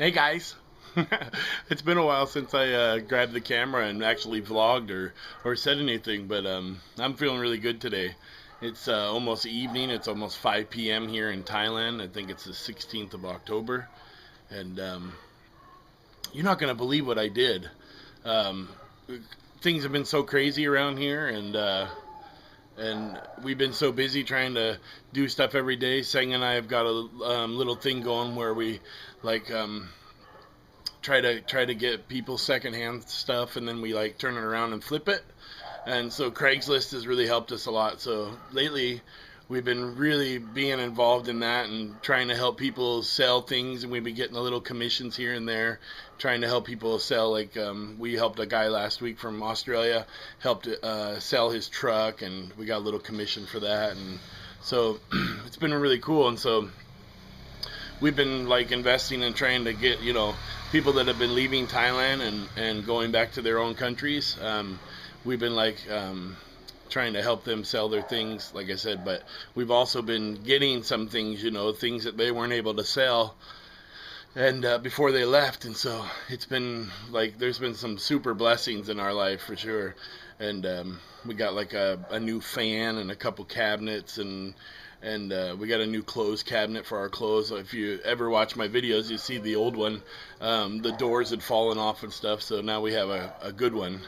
Hey guys, it's been a while since I grabbed the camera and actually vlogged or said anything, but I'm feeling really good today. It's almost evening. It's almost 5 p.m. here in Thailand. I think it's the 16th of October, and you're not gonna believe what I did. Um, Things have been so crazy around here, and we've been so busy trying to do stuff every day. Sang and I have got a little thing going where we like try to get people secondhand stuff, and then we like turn it around and flip it. And so Craigslist has really helped us a lot. So lately, we've been really being involved in that and trying to help people sell things, and we've been getting a little commissions here and there, trying to help people sell. Like we helped a guy last week from Australia, helped sell his truck, and we got a little commission for that. And so it's been really cool. And so we've been like investing and trying to get people that have been leaving Thailand and going back to their own countries. We've been like trying to help them sell their things, like I said, but we've also been getting some things, things that they weren't able to sell and before they left. And so it's been like there's been some super blessings in our life for sure. And we got like a new fan and a couple cabinets, and we got a new clothes cabinet for our clothes. If you ever watch my videos, you see the old one. The doors had fallen off and stuff, so now we have a good one.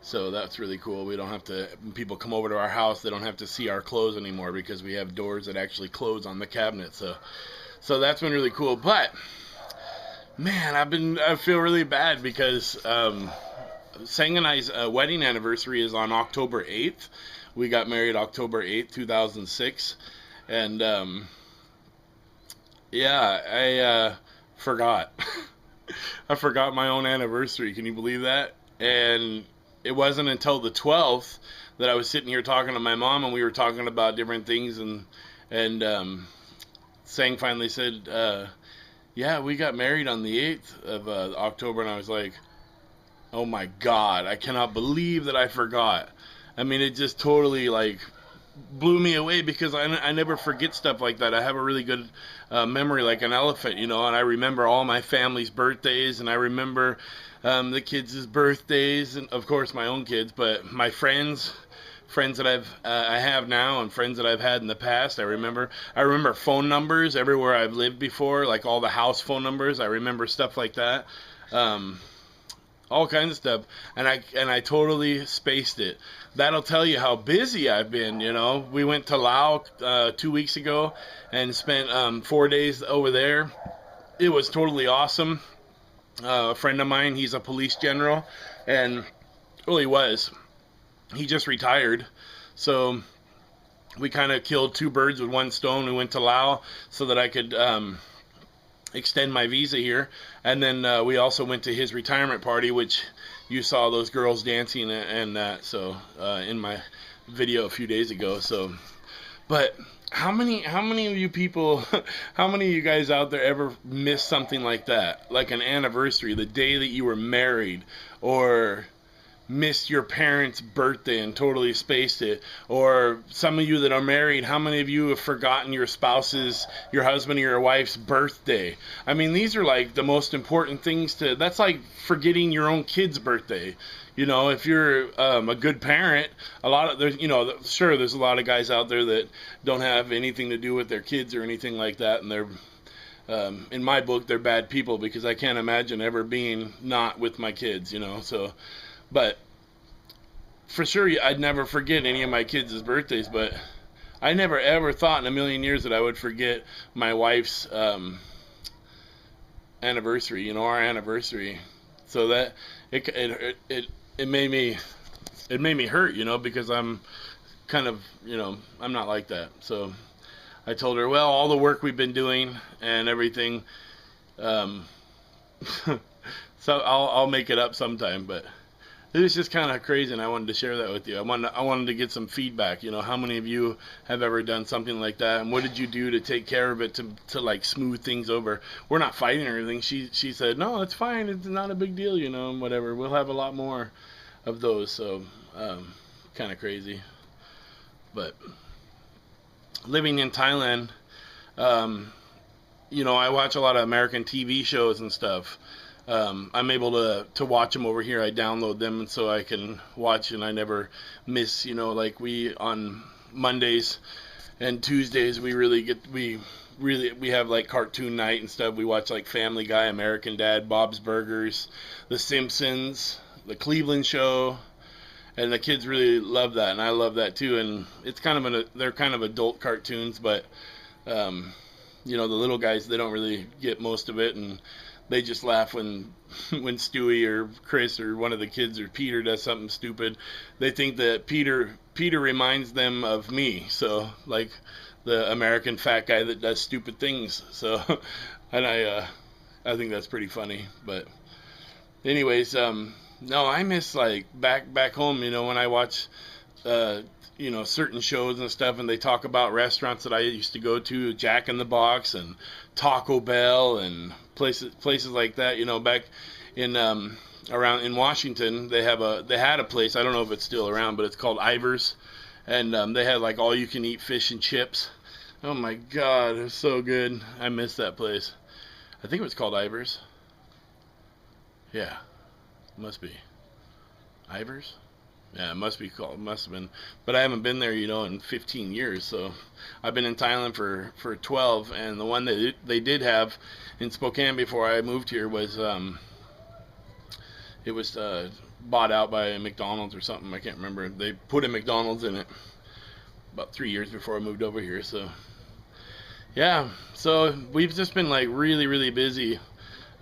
So that's really cool. We don't have to, when people come over to our house, they don't have to see our clothes anymore because we have doors that actually close on the cabinet. So that's been really cool. But man, I feel really bad because Sang and I's wedding anniversary is on October 8th. We got married October 8th, 2006. And yeah, I forgot. I forgot my own anniversary. Can you believe that? And it wasn't until the 12th that I was sitting here talking to my mom, and we were talking about different things, and Sang finally said, "Yeah, we got married on the 8th of October," and I was like, "Oh my God, I cannot believe that I forgot." I mean, it just totally like blew me away because I never forget stuff like that. I have a really good memory, like an elephant, and I remember all my family's birthdays, and I remember the kids' birthdays, and of course my own kids, but my friends that I have now, and friends that I've had in the past. I remember phone numbers everywhere I've lived before, like all the house phone numbers. I remember stuff like that. Um, all kinds of stuff, and I totally spaced it. That'll tell you how busy I've been. We went to Laos 2 weeks ago and spent 4 days over there. It was totally awesome. A friend of mine, he's a police general, and well, he was. He just retired, so we kind of killed two birds with one stone. We went to Laos so that I could extend my visa here, and then we also went to his retirement party, which you saw those girls dancing and that. So in my video a few days ago. So, but how many of you people, how many of you guys out there ever missed something like that, like an anniversary, the day that you were married, or missed your parents' birthday and totally spaced it? Or some of you that are married, how many of you have forgotten your husband or your wife's birthday? I mean, these are like the most important things that's like forgetting your own kid's birthday. If you're a good parent, there's a lot of guys out there that don't have anything to do with their kids or anything like that, and they're in my book, they're bad people because I can't imagine ever being not with my kids, so. But for sure, I'd never forget any of my kids' birthdays, but I never ever thought in a million years that I would forget my wife's anniversary, our anniversary. So that it made me hurt, because I'm kind of, I'm not like that. So I told her, well, all the work we've been doing and everything, so I'll make it up sometime, but it was just kind of crazy, and I wanted to share that with you. I wanted to get some feedback. How many of you have ever done something like that, and what did you do to take care of it to like smooth things over? We're not fighting or anything. She said, no, it's fine. It's not a big deal. Whatever. We'll have a lot more of those. So kind of crazy. But living in Thailand, I watch a lot of American TV shows and stuff. I'm able to watch them over here. I download them so I can watch, and I never miss. Like we on Mondays and Tuesdays, we have like cartoon night and stuff. We watch like Family Guy, American Dad, Bob's Burgers, The Simpsons, The Cleveland Show, and the kids really love that, and I love that too. And it's they're kind of adult cartoons, but the little guys, they don't really get most of it, and they just laugh when Stewie or Chris or one of the kids or Peter does something stupid. They think that Peter reminds them of me, so like the American fat guy that does stupid things. So, and I think that's pretty funny. But anyways, no, I miss like back home. When I watch certain shows and stuff, and they talk about restaurants that I used to go to, Jack in the Box and Taco Bell and places like that. Back in around in Washington, they had a place. I don't know if it's still around, but it's called Ivers, and they had like all you can eat fish and chips. Oh my God, it was so good. I miss that place. I think it was called Ivers. Yeah, must be Ivers. Yeah, it must have been. But I haven't been there, in 15 years. So I've been in Thailand for 12, and the one that they did have in Spokane before I moved here was it was bought out by McDonald's or something. I can't remember. They put a McDonald's in it about 3 years before I moved over here. So yeah, so we've just been like really, really busy.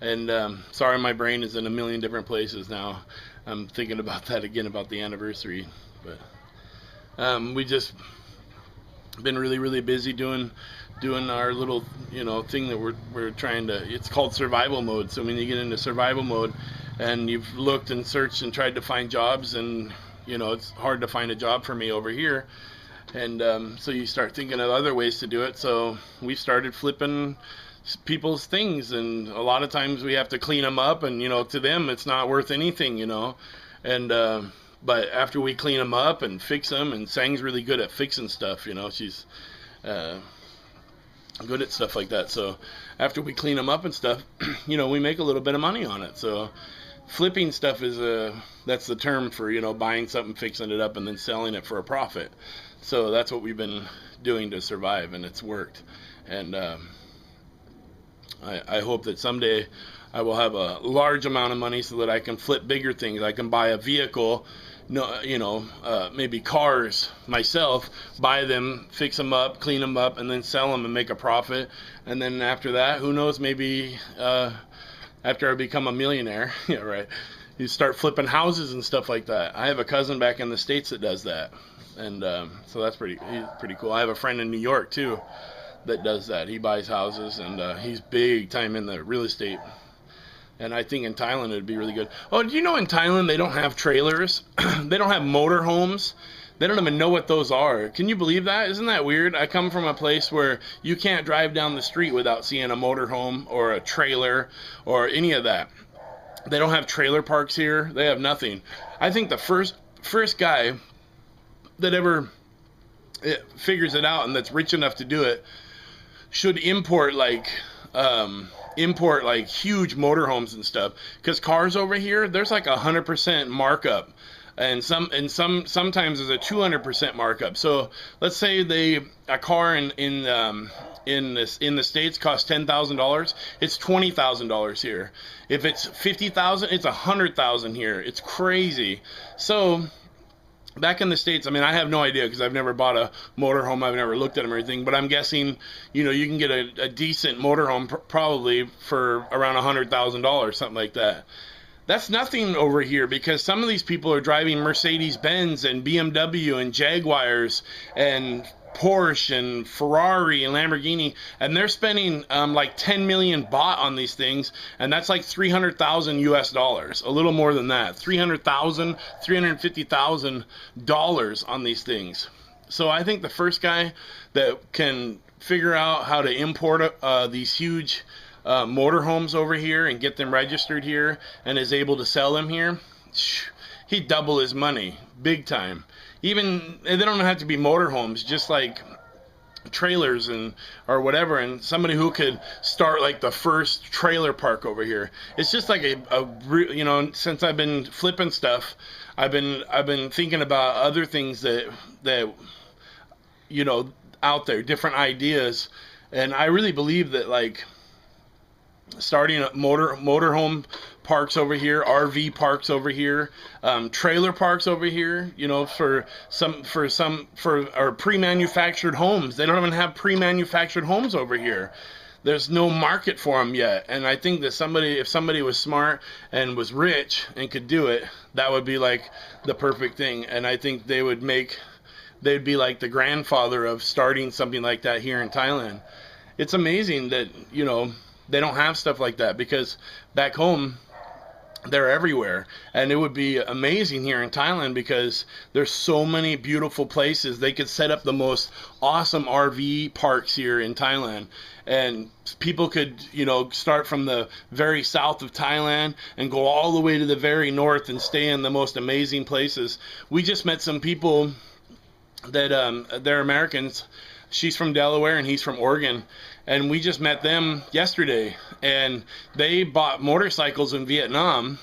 And sorry, my brain is in a million different places now. I'm thinking about that again, about the anniversary. But we just been really, really busy doing our little, thing that we're trying to. It's called survival mode. So when you get into survival mode, and you've looked and searched and tried to find jobs, and it's hard to find a job for me over here. And so you start thinking of other ways to do it. So we started flipping people's things, and a lot of times we have to clean them up, and to them it's not worth anything, and but after we clean them up and fix them, and Sang's really good at fixing stuff, she's good at stuff like that. So after we clean them up and stuff, we make a little bit of money on it. So flipping stuff is that's the term for buying something, fixing it up, and then selling it for a profit. So that's what we've been doing to survive, and it's worked. And I hope that someday I will have a large amount of money so that I can flip bigger things. I can buy a vehicle, maybe cars myself, buy them, fix them up, clean them up, and then sell them and make a profit. And then after that, who knows, maybe after I become a millionaire, yeah, right, you start flipping houses and stuff like that. I have a cousin back in the States that does that. And so that's pretty cool. I have a friend in New York too that does that. He buys houses, and he's big time in the real estate. And I think in Thailand it would be really good. Oh, do you know in Thailand they don't have trailers? They don't have motor homes. They don't even know what those are. Can you believe that? Isn't that weird? I come from a place where you can't drive down the street without seeing a motor home or a trailer or any of that. They don't have trailer parks here. They have nothing. I think the first guy that ever figures it out and that's rich enough to do it should import like huge motorhomes and stuff, because cars over here, there's like 100% markup, and sometimes there's a 200% markup. So let's say a car in the States costs $10,000, it's $20,000 here. If it's $50,000, it's $100,000 here. It's crazy. So back in the States, I mean, I have no idea because I've never bought a motorhome. I've never looked at them or anything. But I'm guessing, you can get a decent motorhome probably for around $100,000, something like that. That's nothing over here, because some of these people are driving Mercedes-Benz and BMW and Jaguars and Porsche and Ferrari and Lamborghini, and they're spending like 10 million baht on these things, and that's like 300,000 US dollars, a little more than that, 300,000, 350,000 dollars on these things. So I think the first guy that can figure out how to import these huge motorhomes over here and get them registered here and is able to sell them here, he'd double his money big time. Even they don't have to be motorhomes, just like trailers and or whatever, and somebody who could start like the first trailer park over here. It's just like you know, since I've been flipping stuff, I've been thinking about other things that you know, out there, different ideas, and I really believe that like starting motorhome parks over here, RV parks over here, trailer parks over here, you know, for our pre-manufactured homes. They don't even have pre-manufactured homes over here. There's no market for them yet, and I think that if somebody was smart and was rich and could do it, that would be like the perfect thing. And I think they'd be like the grandfather of starting something like that here in Thailand. It's amazing that, you know, they don't have stuff like that, because back home they're everywhere, and it would be amazing here in Thailand because there's so many beautiful places. They could set up the most awesome RV parks here in Thailand, and people could, you know, start from the very south of Thailand and go all the way to the very north and stay in the most amazing places. We just met some people that they're Americans. She's from Delaware and he's from Oregon, and we just met them yesterday, and they bought motorcycles in Vietnam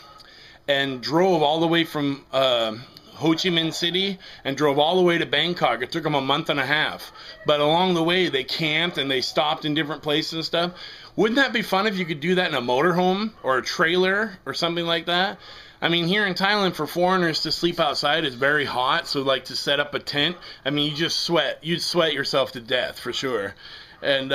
and drove all the way from Ho Chi Minh City and drove all the way to Bangkok. It took them a month and a half, but along the way they camped and they stopped in different places and stuff. Wouldn't that be fun if you could do that in a motorhome or a trailer or something like that? I mean, here in Thailand, for foreigners to sleep outside is very hot, so like to set up a tent, I mean, you'd sweat yourself to death for sure. And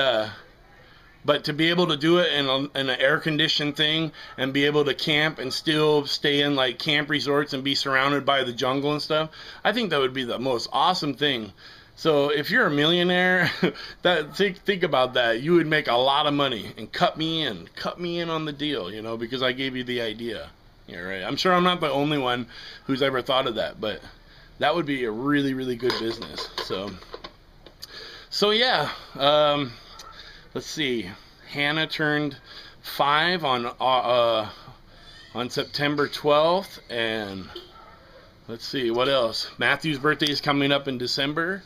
but to be able to do it in an air-conditioned thing and be able to camp and still stay in like camp resorts and be surrounded by the jungle and stuff, I think that would be the most awesome thing. So if you're a millionaire, think about that. You would make a lot of money, and cut me in on the deal, you know, because I gave you the idea. Yeah, right. I'm sure I'm not the only one who's ever thought of that, but that would be a really, really good business. So yeah. Let's see. Hannah turned 5 on September 12th, and let's see what else. Matthew's birthday is coming up in December.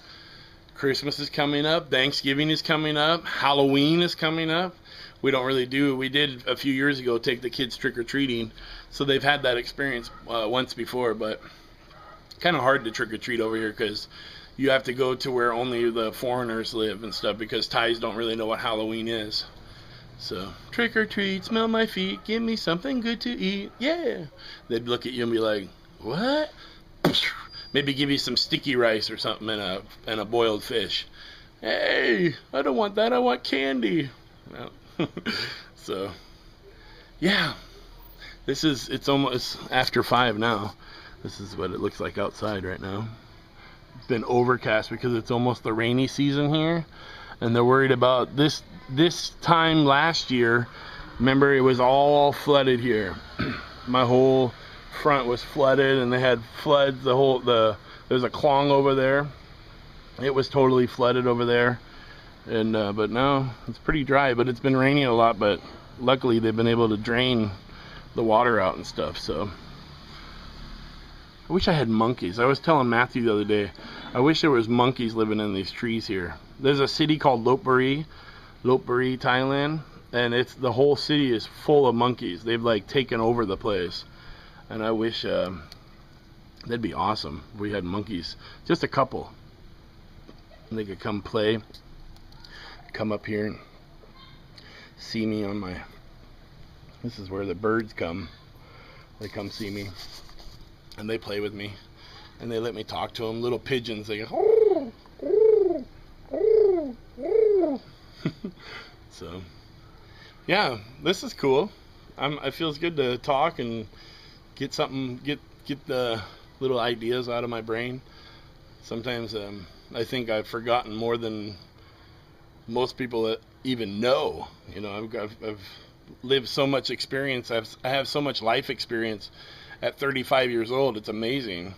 Christmas is coming up. Thanksgiving is coming up. Halloween is coming up. We did a few years ago take the kids trick-or-treating, so they've had that experience once before, but kind of hard to trick-or-treat over here because you have to go to where only the foreigners live and stuff, because Thais don't really know what Halloween is. So, trick-or-treat, smell my feet, give me something good to eat, yeah. They'd look at you and be like, what? Maybe give you some sticky rice or something and a boiled fish. Hey, I don't want that, I want candy. No. So, yeah. It's almost after 5 now. This is what it looks like outside right now. Been overcast because it's almost the rainy season here, and they're worried about this time last year. Remember, it was all flooded here. My whole front was flooded, and they had floods. There's a klong over there. It was totally flooded over there, and but now it's pretty dry. But it's been raining a lot, but luckily they've been able to drain the water out and stuff. So I wish I had monkeys. I was telling Matthew the other day, I wish there was monkeys living in these trees here. There's a city called Lopburi, Thailand, and the whole city is full of monkeys. They've like taken over the place, and I wish that'd be awesome if we had monkeys, just a couple, and they could come play, come up here and see me on my. This is where the birds come. They come see me. And they play with me, and they let me talk to them. Little pigeons, they go. So, yeah, this is cool. It feels good to talk and get the little ideas out of my brain. Sometimes I think I've forgotten more than most people that even know. You know, I've lived so much experience. I have so much life experience. At 35 years old, it's amazing.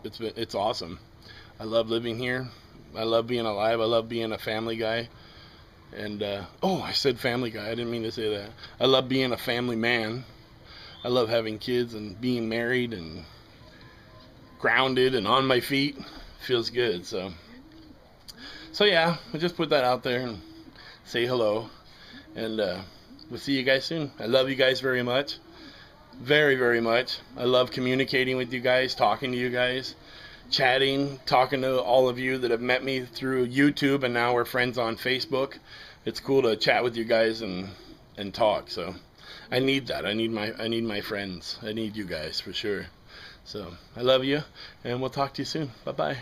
It's awesome. I love living here. I love being alive. I love being a family guy. And I said family guy. I didn't mean to say that. I love being a family man. I love having kids and being married and grounded and on my feet. Feels good. So So yeah, we'll just put that out there and say hello. And we'll see you guys soon. I love you guys very much. Very, very much. I love communicating with you guys, talking to you guys, chatting, talking to all of you that have met me through YouTube, and now we're friends on Facebook. It's cool to chat with you guys and talk. So I need that. I need my friends. I need you guys for sure. So I love you, and we'll talk to you soon. Bye-bye.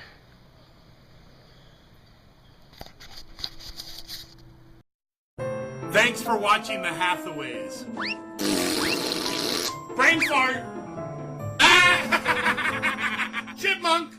Thanks for watching the Hathaways. Brain fart! Ah! Chipmunk!